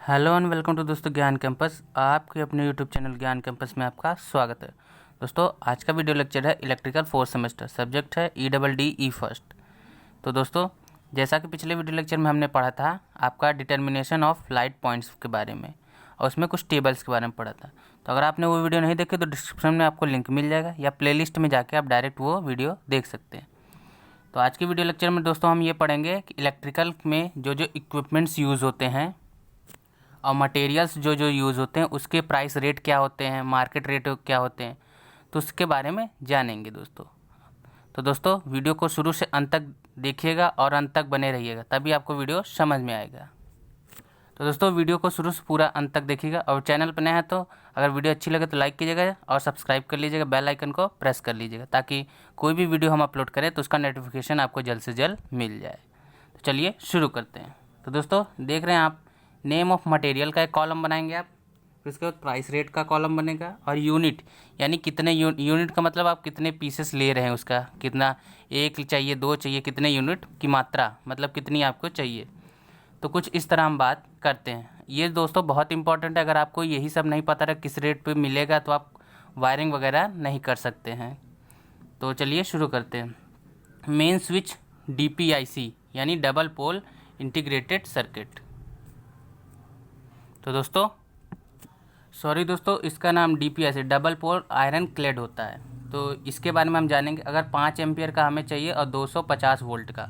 Hello and welcome to दोस्तों ज्ञान campus. आपके अपने यूट्यूब चैनल ज्ञान कैंपस में आपका स्वागत है। दोस्तों आज का वीडियो लेक्चर है इलेक्ट्रिकल फोर्थ सेमेस्टर, सब्जेक्ट है ई फर्स्ट। तो दोस्तों जैसा कि पिछले वीडियो लेक्चर में हमने पढ़ा था आपका डिटर्मिनेशन ऑफ लाइट पॉइंट्स के बारे में और उसमें कुछ टेबल्स के बारे में पढ़ा था। तो अगर आपने वो वीडियो नहीं देखे तो डिस्क्रिप्शन में आपको लिंक मिल जाएगा या प्लेलिस्ट में जाके आप डायरेक्ट वो वीडियो देख सकते हैं। तो आज के वीडियो लेक्चर में दोस्तों हम ये पढ़ेंगे कि इलेक्ट्रिकल में जो जो इक्विपमेंट्स यूज़ होते हैं और मटेरियल्स जो जो यूज़ होते हैं उसके प्राइस रेट क्या होते हैं, मार्केट रेट क्या होते हैं, तो उसके बारे में जानेंगे दोस्तों। तो दोस्तों वीडियो को शुरू से अंत तक देखिएगा और अंत तक बने रहिएगा, तभी आपको वीडियो समझ में आएगा। तो दोस्तों वीडियो को शुरू से पूरा अंत तक देखिएगा और चैनल पर नया है तो अगर वीडियो अच्छी लगे तो लाइक कीजिएगा और सब्सक्राइब कर लीजिएगा, बेल आइकन को प्रेस कर लीजिएगा ताकि कोई भी वीडियो हम अपलोड करें तो उसका नोटिफिकेशन आपको जल्द से जल्द मिल जाए। तो चलिए शुरू करते हैं। तो दोस्तों देख रहे हैं आप नेम ऑफ मटेरियल का एक कॉलम बनाएंगे आप, फिर उसके बाद प्राइस रेट का कॉलम बनेगा और यूनिट यानी कितने यूनिट का मतलब आप कितने पीसेस ले रहे हैं, उसका कितना, एक चाहिए, दो चाहिए, कितने यूनिट की मात्रा मतलब कितनी आपको चाहिए। तो कुछ इस तरह हम बात करते हैं। ये दोस्तों बहुत इंपॉर्टेंट है, अगर आपको यही सब नहीं पता रहा किस रेट पे मिलेगा तो आप वायरिंग वगैरह नहीं कर सकते हैं। तो चलिए शुरू करते हैं। मेन स्विच DPIC यानी डबल पोल इंटीग्रेटेड सर्किट। तो दोस्तों इसका नाम DPIC double pole iron clad होता है। तो इसके बारे में हम जानेंगे। अगर 5 एम्पियर का हमें चाहिए और 250 वोल्ट का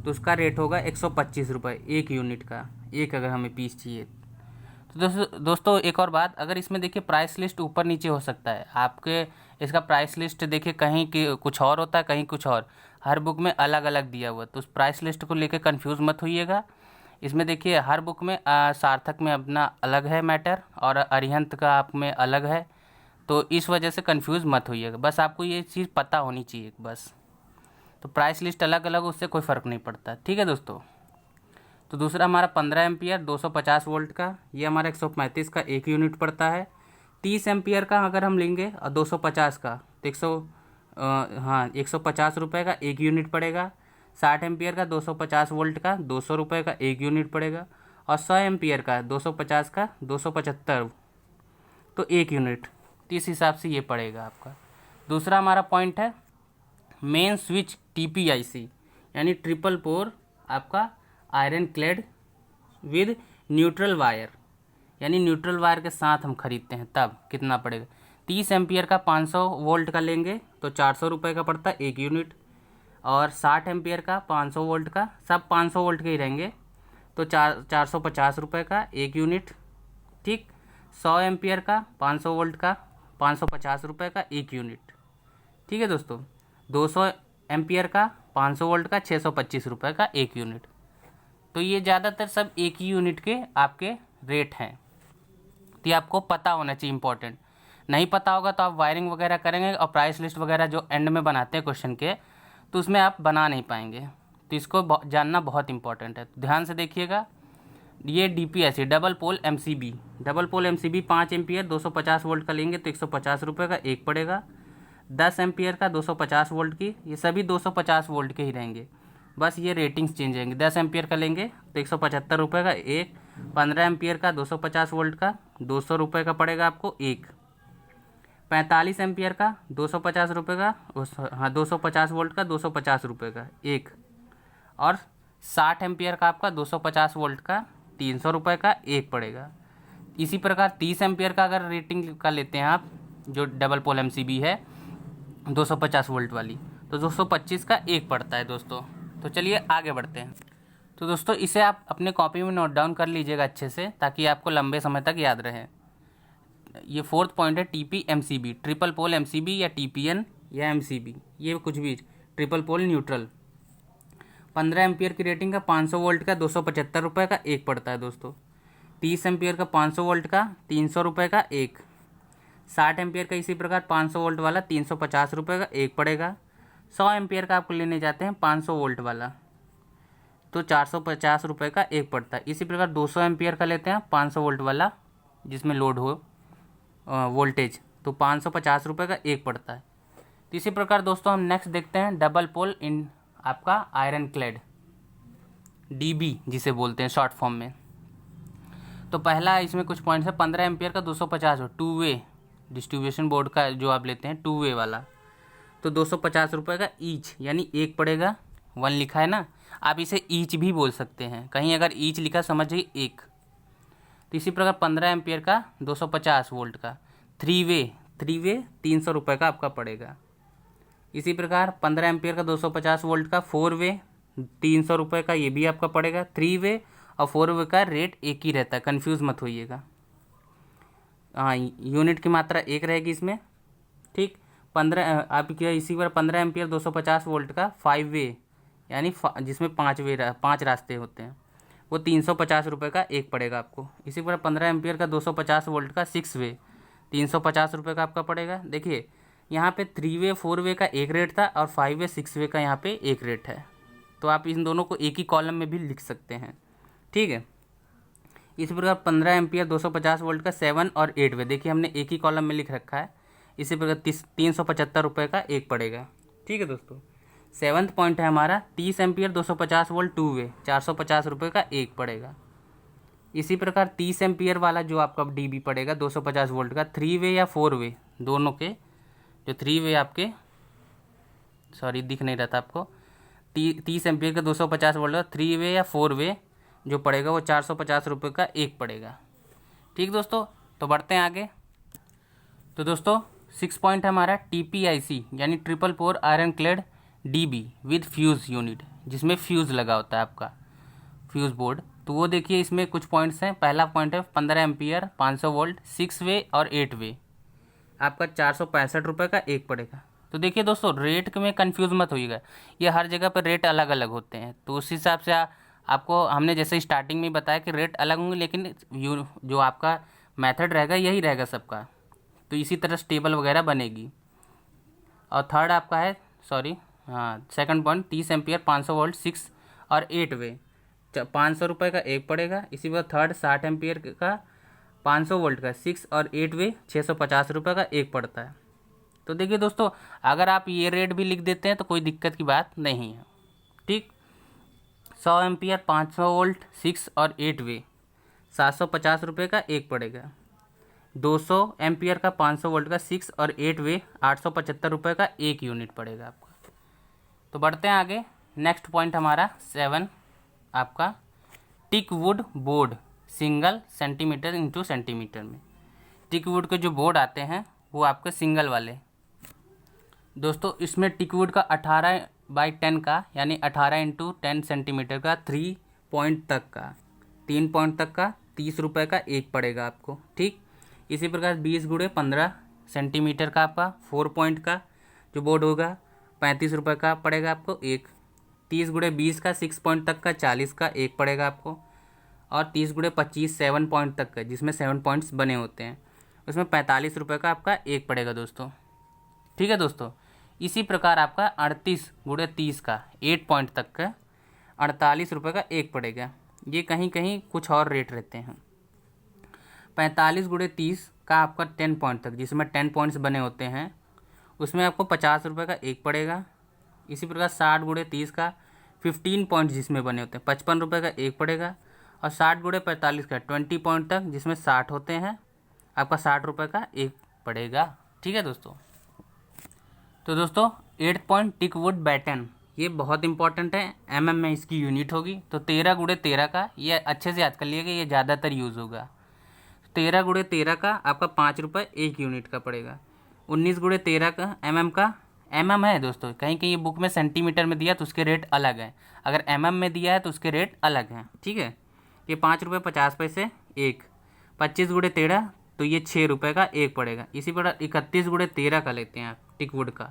तो उसका रेट होगा 125 रुपये एक यूनिट का, एक अगर हमें पीस चाहिए। तो दोस्तों एक और बात, अगर इसमें देखिए प्राइस लिस्ट ऊपर नीचे हो सकता है आपके, इसका प्राइस लिस्ट देखिए कहीं कि कुछ और होता है कहीं कुछ और, हर बुक में अलग अलग दिया हुआ है। तो उस प्राइस लिस्ट को लेकर कंफ्यूज मत होइएगा। इसमें देखिए हर बुक में सार्थक में अपना अलग है मैटर और अरिहंत का आप में अलग है, तो इस वजह से कंफ्यूज मत होइएगा। बस आपको ये चीज़ पता होनी चाहिए बस। तो प्राइस लिस्ट अलग अलग उससे कोई फ़र्क नहीं पड़ता, ठीक है दोस्तों। तो दूसरा हमारा 15 एम्पियर 250 वोल्ट का, ये हमारा 135 का एक यूनिट पड़ता है। 30 एम्पियर का अगर हम लेंगे और 250 का तो 150 रुपये का एक यूनिट पड़ेगा। 60 एम्पियर का 250 वोल्ट का 200 रुपये का एक यूनिट पड़ेगा और 100 एम्पियर का 250 का 275 तो एक यूनिट। तो इस हिसाब से ये पड़ेगा आपका। दूसरा हमारा पॉइंट है मेन स्विच TPIC यानी ट्रिपल पोर आपका iron clad with neutral wire, यानी न्यूट्रल वायर के साथ हम खरीदते हैं तब कितना पड़ेगा। 30 एम्पियर का 500 वोल्ट का लेंगे तो 400 रुपये का पड़ता है एक यूनिट और 60 एम्पियर का 500 वोल्ट का, सब 500 वोल्ट के ही रहेंगे तो 450 रुपये का एक यूनिट, ठीक। 100 एम्पियर का 500 वोल्ट का 550 रुपये का एक यूनिट, ठीक है दोस्तों। 200 एम्पियर का 500 वोल्ट का 625 रुपये का एक यूनिट। तो ये ज़्यादातर सब एक ही यूनिट के आपके रेट हैं, तो ये आपको पता होना चाहिए, इंपॉर्टेंट। नहीं पता होगा तो आप वायरिंग वगैरह करेंगे और प्राइस लिस्ट वगैरह जो एंड में बनाते हैं क्वेश्चन के, तो उसमें आप बना नहीं पाएंगे। तो इसको जानना बहुत इंपॉर्टेंट है, तो ध्यान से देखिएगा। ये DPIC double pole MCB 5 ampere 250 volt का लेंगे तो 150 रुपये का एक पड़ेगा। 10 एम्पियर का 250 वोल्ट की, ये सभी 250 वोल्ट के ही रहेंगे, बस ये रेटिंग्स चेंज होंगे। 10 एम्पियर का लेंगे तो 175 रुपये का एक। 15 एम्पियर का 250 वोल्ट का 200 रुपये का पड़ेगा आपको एक। 45 एम्पियर का 250 रुपये का 250 वोल्ट का 250 रुपये का एक। और 60 एम्पियर का आपका 250 वोल्ट का 300 रुपये का एक पड़ेगा। इसी प्रकार 30 एम्पियर का अगर रेटिंग का लेते हैं आप, जो डबल पोल MCB है 250 वोल्ट वाली, तो 225 का एक पड़ता है दोस्तों। तो चलिए आगे बढ़ते हैं। तो दोस्तों इसे आप अपने कॉपी में नोट डाउन कर लीजिएगा अच्छे से, ताकि आपको लंबे समय तक याद रहे। ये फोर्थ पॉइंट है TPMCB ट्रिपल पोल MCB या TPN या MCB, ये कुछ भी, ट्रिपल पोल न्यूट्रल। 15 एम्पियर की रेटिंग का 500 वोल्ट का 275 रुपये का एक पड़ता है दोस्तों। 30 एम्पियर का 500 वोल्ट का 300 रुपये का एक। 60 एम्पियर का इसी प्रकार 500 वोल्ट वाला 350 रुपये का एक पड़ेगा। 100 एम्पियर का आपको लेने जाते हैं 500 वोल्ट वाला तो 450 रुपये का एक पड़ता है। इसी प्रकार 200 एम्पियर का लेते हैं 500 वोल्ट वाला जिसमें लोड हो वोल्टेज, तो 550 रुपये का एक पड़ता है। तो इसी प्रकार दोस्तों हम नेक्स्ट देखते हैं डबल पोल इन आपका आयरन क्लेड DB जिसे बोलते हैं शॉर्ट फॉर्म में। तो पहला इसमें कुछ पॉइंट्स है, 15 एम्पियर का 250 हो, टू वे डिस्ट्रीब्यूशन बोर्ड का जो आप लेते हैं टू वे वाला, तो 250 रुपये का ईच, यानी एक पड़ेगा, 1 लिखा है ना, आप इसे ईच भी बोल सकते हैं, कहीं अगर ईच लिखा समझिए एक। तो इसी प्रकार 15 एम्पियर का 250 वोल्ट का थ्री वे 300 रुपये का आपका पड़ेगा। इसी प्रकार 15 एम्पियर का 250 वोल्ट का 4 वे 300 रुपये का, ये भी आपका पड़ेगा। 3 वे और 4 वे का रेट एक ही रहता है, कन्फ्यूज़ मत होइएगा। हाँ, यूनिट की मात्रा एक रहेगी इसमें, ठीक। 15 आपकी इसी पर 15 एम्पियर 250 वोल्ट का 5 वे, यानी जिसमें 5 रास्ते होते हैं, वो 350 रुपये का एक पड़ेगा आपको। इसी प्रकार 15 एम्पियर का 250 वोल्ट का 6 वे 350 रुपये का आपका पड़ेगा। देखिए यहाँ पे 3 वे 4 वे का एक रेट था और 5 वे 6 वे का यहाँ पे एक रेट है, तो आप इन दोनों को एक ही कॉलम में भी लिख सकते हैं, ठीक है। इसी प्रकार 15 एम्पियर 250 वोल्ट का 7 और 8 वे, देखिए हमने एक ही कॉलम में लिख रखा है। इसी प्रकार 375 रुपये का एक पड़ेगा, ठीक है दोस्तों। 7वां पॉइंट है हमारा 30 एम्पियर 250 वोल्ट टू वे 450 रुपये का एक पड़ेगा। इसी प्रकार 30 एम्पियर वाला जो आपका डीबी पड़ेगा 250 वोल्ट का 3 वे या 4 वे, दोनों के जो 3 वे आपके, सॉरी दिख नहीं रहा था आपको, 30 एम्पियर का 250 वोल्ट का 3 वे या 4 वे जो पड़ेगा वो 450 रुपये का एक पड़ेगा, ठीक दोस्तों। तो बढ़ते हैं आगे। तो दोस्तों 6 पॉइंट है हमारा TPIC यानी triple pole iron clad DB with fuse unit, जिसमें फ्यूज़ लगा होता है आपका फ्यूज़ बोर्ड। तो वो देखिए इसमें कुछ पॉइंट्स हैं। पहला पॉइंट है 15 एम्पियर 500 वोल्ट 6 वे और 8 वे, आपका 465 रुपये का एक पड़ेगा। तो देखिए दोस्तों रेट में कंफ्यूज मत होइएगा, ये हर जगह पर रेट अलग अलग होते हैं, तो उस हिसाब से आपको हमने जैसे स्टार्टिंग में बताया कि रेट अलग होंगे, लेकिन जो आपका मेथड रहेगा यही रहेगा सबका, तो इसी तरह स्टेबल वगैरह बनेगी। और थर्ड आपका है सेकंड पॉइंट 30 एम्पियर 500 वोल्ट 6 और 8 वे 500 रुपये का एक पड़ेगा। इसी प्रकार थर्ड 60 एम्पियर का 500 वोल्ट का 6 और 8 वे 650 रुपये का एक पड़ता है। तो देखिए दोस्तों अगर आप ये रेट भी लिख देते हैं तो कोई दिक्कत की बात नहीं है, ठीक। 100 एम्पियर 500 वोल्ट 6 और 8 वे 750 रुपये का एक पड़ेगा। 200 एम्पियर का 500 वोल्ट का 6 और 8 वे 875 रुपये का एक यूनिट पड़ेगा आपका। तो बढ़ते हैं आगे। नेक्स्ट पॉइंट हमारा 7 आपका teak wood board single centimetre into centimetre में। टिक वुड के जो बोर्ड आते हैं वो आपके सिंगल वाले दोस्तों, इसमें टिक वुड का 18/10 का यानी 18 इंटू 10 सेंटीमीटर का 3 पॉइंट तक का 3 पॉइंट तक का 30 रुपये का एक पड़ेगा आपको, ठीक। इसी प्रकार 20x15 सेंटीमीटर का आपका 4 पॉइंट का जो बोर्ड होगा 35 रुपये का पड़ेगा आपको एक। 30x20 का 6 पॉइंट तक का 40 का एक पड़ेगा आपको। और 30x25 7 पॉइंट तक का जिसमें 7 पॉइंट्स बने होते हैं उसमें 45 रुपये का आपका एक पड़ेगा दोस्तों, ठीक है दोस्तों। इसी प्रकार आपका 38x30 का 8 पॉइंट तक का 48 रुपये का एक पड़ेगा। ये कहीं कहीं कुछ और रेट रहते हैं। 45x30 का आपका 10 पॉइंट तक जिसमें 10 पॉइंट्स बने होते हैं उसमें आपको 50 रुपये का एक पड़ेगा। इसी प्रकार 60x30 का 15 पॉइंट जिसमें बने होते हैं 55 रुपये का एक पड़ेगा। और 60x45 का 20 पॉइंट तक जिसमें 60 होते हैं आपका 60 रुपये का एक पड़ेगा, ठीक है दोस्तों। तो दोस्तों 8 पॉइंट टिक वुड बैटन, ये बहुत इंपॉर्टेंट है, mm में इसकी यूनिट होगी। तो 13x13 का ये अच्छे से याद कर लीजिएगा, ये ज़्यादातर यूज़ होगा। 13x13 का आपका 5 रुपये एक यूनिट का पड़ेगा। 19x13 का mm का mm है दोस्तों, कहीं कहीं ये बुक में सेंटीमीटर में दिया तो उसके रेट अलग हैं, अगर mm में दिया है तो उसके रेट अलग हैं, ठीक है। ये 5 रुपये 50 पैसे एक। 25x13 तो ये 6 रुपये का एक पड़ेगा। इसी प्रकार 31x13 का लेते हैं आप टिकवुड का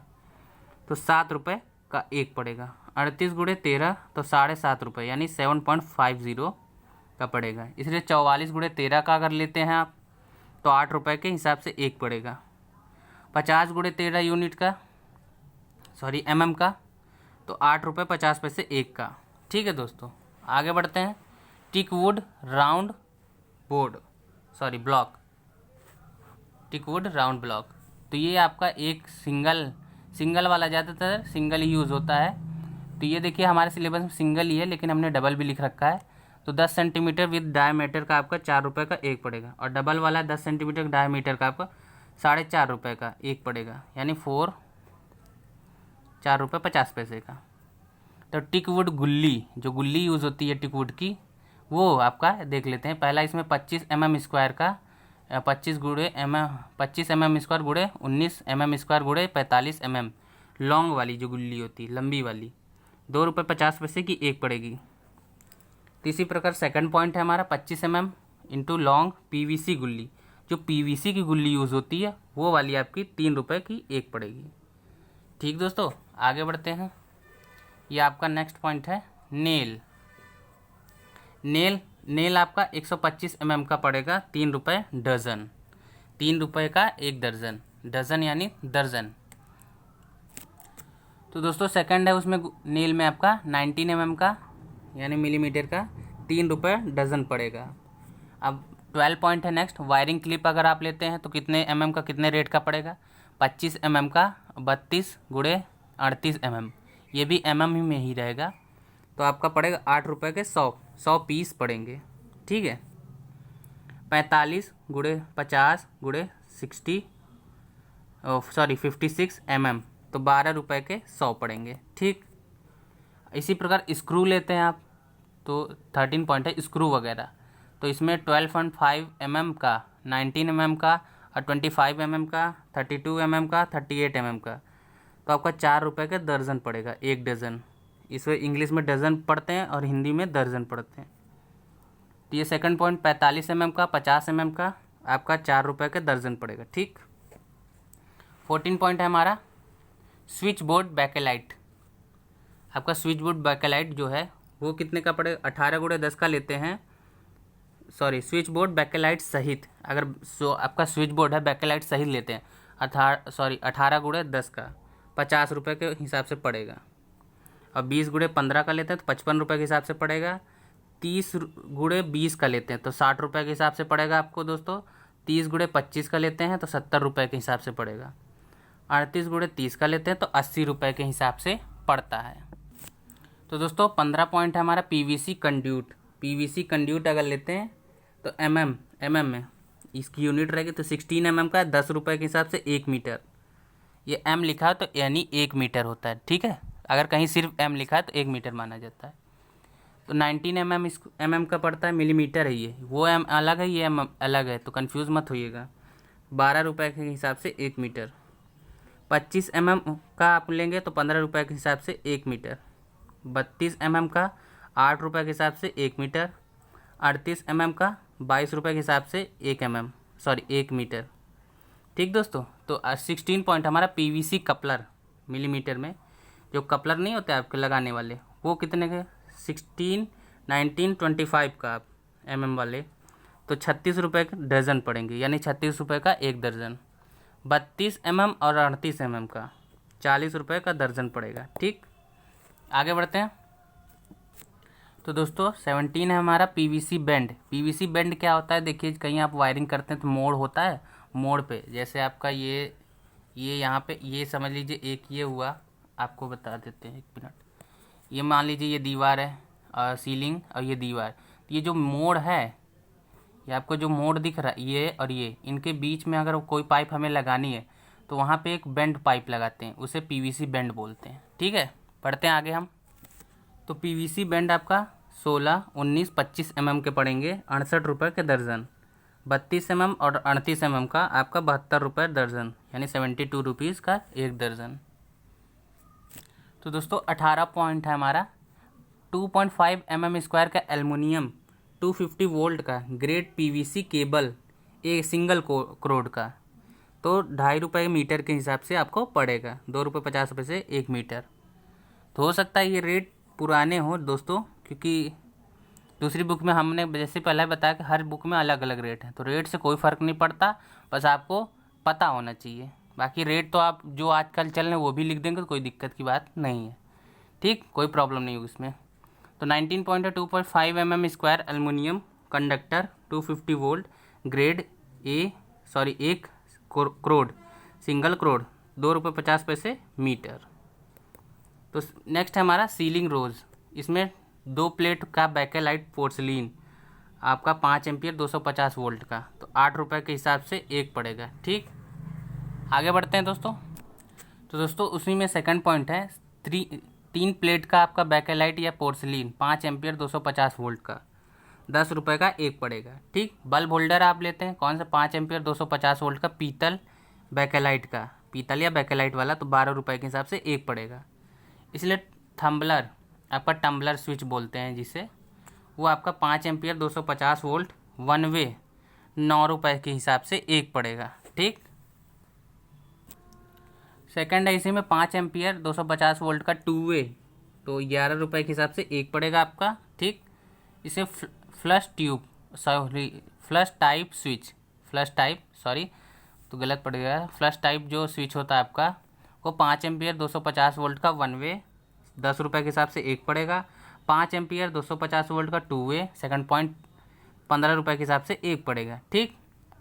तो 7 रुपये का एक पड़ेगा। 38x13 तो 7.5 रुपये यानी 7.50 का पड़ेगा। इसलिए 44x13 का अगर लेते हैं आप तो 8 रुपये के हिसाब से एक पड़ेगा। 50x13 यूनिट का mm का तो 8 रुपये 50 पैसे एक का, ठीक है दोस्तों। आगे बढ़ते हैं। Teakwood round board block, teakwood round block, तो ये आपका एक सिंगल वाला ज़्यादातर सिंगल ही यूज़ होता है। तो ये देखिए हमारे सिलेबस में सिंगल ही है लेकिन हमने डबल भी लिख रखा है। तो 10 सेंटीमीटर विद डायमीटर का आपका 4 रुपये का एक पड़ेगा, और डबल वाला 10 सेंटीमीटर डायमीटर का आपका 4.5 रुपये का एक पड़ेगा, यानी 4 रुपये 50 पैसे का। तो टिकवुड गुल्ली, जो गुल्ली यूज़ होती है टिकवुड की, वो आपका देख लेते हैं। पहला इसमें 25 mm स्क्वायर का 25 mm स्क्वायर गुड़े 19 mm स्क्वायर गुड़े 45 mm लॉन्ग वाली जो गुल्ली होती है, लंबी वाली, 2 रुपये 50 पैसे की एक पड़ेगी। तो इसी प्रकार सेकंड पॉइंट है हमारा 25 mm इंटू लॉन्ग PVC गुल्ली, जो PVC की गुल्ली यूज़ होती है वो वाली आपकी 3 रुपये की एक पड़ेगी। ठीक दोस्तों, आगे बढ़ते हैं। ये आपका नेक्स्ट पॉइंट है नेल। नेल आपका 125 mm का पड़ेगा 3 रुपये डजन, 3 रुपये का एक दर्जन, डजन यानी दर्जन। तो दोस्तों सेकंड है उसमें नेल में आपका 19 mm का यानी मिलीमीटर का 3 रुपये डजन पड़ेगा। अब 12 पॉइंट है नेक्स्ट, वायरिंग क्लिप अगर आप लेते हैं तो कितने mm का कितने रेट का पड़ेगा, 25 mm का 32 गुड़े 38 mm, ये भी mm ही में ही रहेगा, तो आपका पड़ेगा 8 रुपये के 100 पीस पड़ेंगे। ठीक है, 45 गुड़े 50 गुड़े 56 mm, तो 12 रुपये के 100 पड़ेंगे। ठीक, इसी प्रकार स्क्रू लेते हैं आप, तो 13 पॉइंट है स्क्रू वगैरह, तो इसमें 12.5 mm का 19 mm का और 25 mm का 32 mm का 38 mm का, तो आपका 4 रुपये के दर्जन पड़ेगा, एक डज़न। इसमें इंग्लिश में डज़न पढ़ते हैं और हिंदी में दर्जन पढ़ते हैं। तो ये सेकंड पॉइंट 45 mm का 50 mm का आपका 4 रुपये के दर्जन पड़ेगा। ठीक, 14 पॉइंट है हमारा स्विच बोर्ड बैकेलाइट। आपका स्विच बोर्ड बैकेलाइट जो है वो कितने का पड़ेगा, 18 गुड़े 10 का लेते हैं, स्विच बोर्ड बैकेलाइट सहित, अगर आपका स्विच बोर्ड है बैकेलाइट सहित लेते हैं 18 गुड़े 10 का 50 रुपये के हिसाब से पड़ेगा, और 20 गुड़े 15 का लेते हैं तो 55 रुपये के हिसाब से पड़ेगा, 30 गुड़े 20 का लेते हैं तो 60 रुपये के हिसाब से पड़ेगा आपको दोस्तों, 30 गुड़े 25 का लेते हैं तो 70 रुपये के हिसाब से पड़ेगा, 38 गुड़े 30 का लेते हैं तो 80 रुपये के हिसाब से पड़ता है। तो दोस्तों 15 पॉइंट है हमारा PVC कंड्यूट। PVC कंड्यूट अगर लेते हैं तो mm में इसकी यूनिट रहेगी, तो 16 mm का 10 रुपये के हिसाब से 1 मीटर, ये m लिखा है तो यानी 1 मीटर होता है। ठीक है, अगर कहीं सिर्फ m लिखा है तो 1 मीटर माना जाता है। तो 19 mm का पड़ता है, मिलीमीटर है ये, वो m अलग है ये m अलग है, तो कंफ्यूज मत होइएगा। 12 रुपये के हिसाब से 1 मीटर। 25 mm का आप लेंगे तो 15 रुपये के हिसाब से 1 मीटर। 32 mm का 8 रुपये के हिसाब से 1 मीटर। 38 mm का 22 रुपये के हिसाब से 1 मीटर। ठीक दोस्तों, तो 16 पॉइंट हमारा PVC कपलर, मिलीमीटर में जो कपलर नहीं होते आपके लगाने वाले, वो कितने के 16, 19, 25 का आप mm वाले, तो 36 रुपये के डज़न पड़ेंगे, यानी 36 रुपये का एक दर्जन। 32 mm और 38 mm का 40 रुपये का दर्जन पड़ेगा। ठीक, आगे बढ़ते हैं। तो दोस्तों 17 है हमारा PVC बेंड। PVC बेंड क्या होता है, देखिए कहीं आप वायरिंग करते हैं तो मोड़ होता है, मोड़ पे जैसे आपका ये यहाँ पे ये समझ लीजिए एक ये हुआ, आपको बता देते हैं 1 मिनट, ये मान लीजिए ये दीवार है सीलिंग और ये दीवार, ये जो मोड़ है, ये आपको जो मोड़ दिख रहा है ये और ये, इनके बीच में अगर कोई पाइप हमें लगानी है तो वहाँ पे एक बेंड पाइप लगाते हैं, उसे PVC बेंड बोलते हैं। ठीक है, पढ़ते हैं आगे हम। तो PVC बेंड आपका 16, 19, 25 mm के पड़ेंगे 68 रुपये के दर्जन। 32 mm और 38 mm का आपका 72 रुपये दर्जन, यानी 72 रुपीज़ का एक दर्जन। तो दोस्तों 18 पॉइंट है हमारा 2.5 mm स्क्वायर का एल्युमिनियम 250 वोल्ट का ग्रेड PVC केबल, एक सिंगल क्रोड का, तो 2.5 रुपये मीटर के हिसाब से आपको पड़ेगा, 2 रुपये 50 पैसे 1 मीटर। तो हो सकता है ये रेट पुराने हो दोस्तों, क्योंकि दूसरी बुक में हमने जैसे पहले बताया कि हर बुक में अलग अलग रेट है, तो रेट से कोई फ़र्क नहीं पड़ता, बस आपको पता होना चाहिए। बाकी रेट तो आप जो आजकल चल रहे हैं वो भी लिख देंगे तो कोई दिक्कत की बात नहीं है। ठीक, कोई प्रॉब्लम नहीं होगी इसमें। तो 19 पॉइंट है 2.5 mm square aluminium conductor 250 volt grade एक क्रोड, सिंगल क्रोड, 2 रुपये 50 पैसे मीटर। तो नेक्स्ट है हमारा सीलिंग रोज़, इसमें 2 प्लेट का बैकेलाइट पोर्सलीन आपका 5 एम्पियर 250 वोल्ट का, तो 8 रुपये के हिसाब से एक पड़ेगा। ठीक, आगे बढ़ते हैं दोस्तों। तो दोस्तों उसी में सेकंड पॉइंट है 3 प्लेट का आपका बैकेलाइट या पोर्सलीन 5 एम्पियर 250 वोल्ट का 10 रुपये का एक पड़ेगा। ठीक, बल्ब होल्डर आप लेते हैं कौन सा 5 एम्पियर 250 वोल्ट का पीतल बैकेलाइट का, पीतल या बैकेलाइट वाला, तो 12 रुपये के हिसाब से एक पड़ेगा। इसलिए थम्बलर आपका टम्बलर स्विच बोलते हैं जिसे, वो आपका 5 एम्पियर 250 वोल्ट वन वे 9 रुपये के हिसाब से एक पड़ेगा। ठीक, सेकंड है इसी में 5 एम्पियर 250 वोल्ट का 2 वे, तो 11 रुपये के हिसाब से एक पड़ेगा आपका। ठीक, इसे फ्लश टाइप स्विच, तो गलत पड़ गया, फ्लश टाइप जो स्विच होता है आपका वो 5 एम्पियर 250 वोल्ट का वन वे 10 रुपये के हिसाब से एक पड़ेगा। 5 एम्पियर 250 वोल्ट का 2 वे सेकंड पॉइंट 15 रुपये के हिसाब से एक पड़ेगा। ठीक,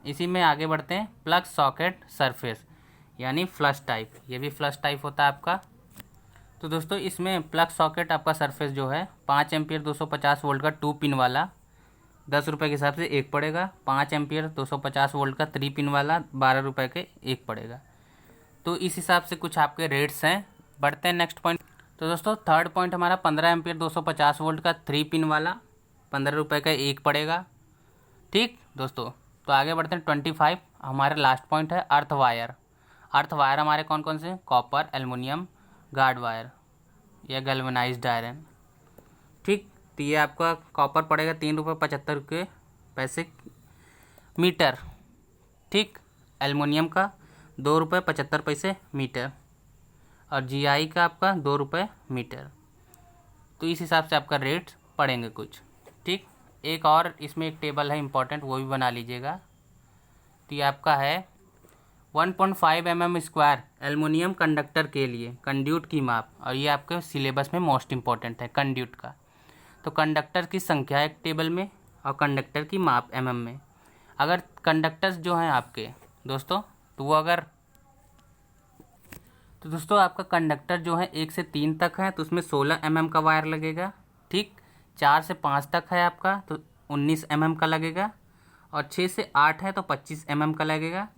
इसी में आगे बढ़ते हैं प्लग सॉकेट सरफेस यानी फ्लश टाइप, ये भी फ्लश टाइप होता है आपका। तो दोस्तों इसमें प्लग सॉकेट आपका सरफेस जो है 5 एम्पियर 250 वोल्ट का 2 पिन वाला 10 रुपये के हिसाब से एक पड़ेगा। 5 एम्पियर 250 वोल्ट का 3 पिन वाला 12 रुपये के एक पड़ेगा। तो इस हिसाब से कुछ आपके रेट्स हैं। बढ़ते हैं नेक्स्ट पॉइंट। तो दोस्तों थर्ड पॉइंट हमारा 15 एम्पियर 250 वोल्ट का 3 पिन वाला 15 रुपये का एक पड़ेगा। ठीक दोस्तों, तो आगे बढ़ते हैं 25, हमारा लास्ट पॉइंट है अर्थ वायर। अर्थ वायर हमारे कौन कौन से, कॉपर, एल्युमिनियम, गार्ड वायर या गैल्वेनाइज्ड आयरन। ठीक, तो ये आपका कॉपर पड़ेगा 3 रुपये 75 के पैसे मीटर। ठीक, एल्युमिनियम का 2 रुपये 75 पैसे मीटर और GI का आपका 2 रुपये मीटर। तो इस हिसाब से आपका रेट पड़ेंगे कुछ। ठीक, एक और इसमें एक टेबल है इम्पॉर्टेंट, वो भी बना लीजिएगा। तो ये आपका है 1.5 mm स्क्वायर एल्युमिनियम कंडक्टर के लिए कंड्यूट की माप, और ये आपके सिलेबस में मोस्ट इम्पॉर्टेंट है कंड्यूट का। तो कंडक्टर की संख्या एक टेबल में और कंडक्टर की माप mm में। अगर कंडक्टर्स जो हैं आपके दोस्तों, तो वो अगर तो दोस्तों आपका कंडक्टर जो है 1 से 3 तक है तो उसमें 16 mm का वायर लगेगा। ठीक, 4 से 5 तक है आपका तो 19 mm का लगेगा, और 6 से 8 है तो 25 mm का लगेगा,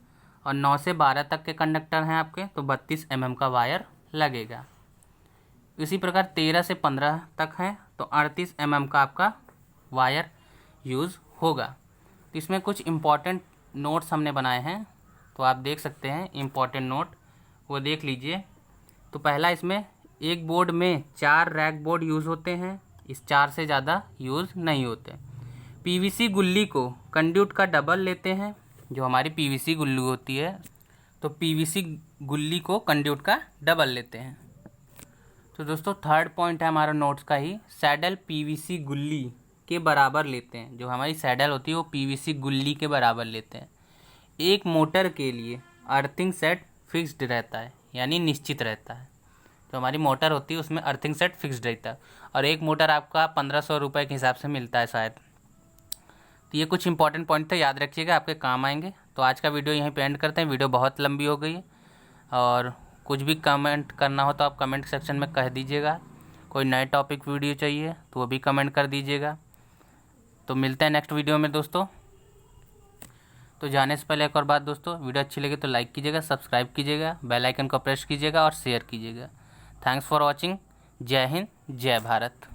और 9 से 12 तक के कंडक्टर हैं आपके तो 32 mm का वायर लगेगा। इसी प्रकार 13 से 15 तक है तो 38 mm का आपका वायर यूज़ होगा। तो इसमें कुछ इम्पॉर्टेंट नोट्स हमने बनाए हैं, तो आप देख सकते हैं इम्पॉर्टेंट नोट, वो देख लीजिए। तो पहला, इसमें एक बोर्ड में 4 रैक बोर्ड यूज़ होते हैं, इस 4 से ज़्यादा यूज़ नहीं होते। PVC गुल्ली को कंड्यूट का डबल लेते हैं, जो हमारी PVC गुल्ली होती है तो PVC गुल्ली को कंड्यूट का डबल लेते हैं। तो दोस्तों थर्ड पॉइंट है हमारा नोट्स का ही, सैडल PVC गुल्ली के बराबर लेते हैं, जो हमारी सैडल होती है वो PVC गुल्ली के बराबर लेते हैं। एक मोटर के लिए अर्थिंग सेट फिक्स्ड रहता है यानी निश्चित रहता है, तो हमारी मोटर होती है उसमें अर्थिंग सेट फिक्स्ड रहता है, और एक मोटर आपका 1500 रुपये के हिसाब से मिलता है शायद। तो ये कुछ इंपॉर्टेंट पॉइंट थे, याद रखिएगा, आपके काम आएंगे। तो आज का वीडियो यहीं पे एंड करते हैं, वीडियो बहुत लंबी हो गई है, और कुछ भी कमेंट करना हो तो आप कमेंट सेक्शन में कह दीजिएगा। कोई नए टॉपिक वीडियो चाहिए तो वो भी कमेंट कर दीजिएगा। तो मिलते हैं नेक्स्ट वीडियो में दोस्तों। तो जाने से पहले एक और बात दोस्तों, वीडियो अच्छी लगे तो लाइक कीजिएगा, सब्सक्राइब कीजिएगा, बेल आइकन को प्रेस कीजिएगा और शेयर कीजिएगा। Thanks for watching. जय हिंद, जय भारत।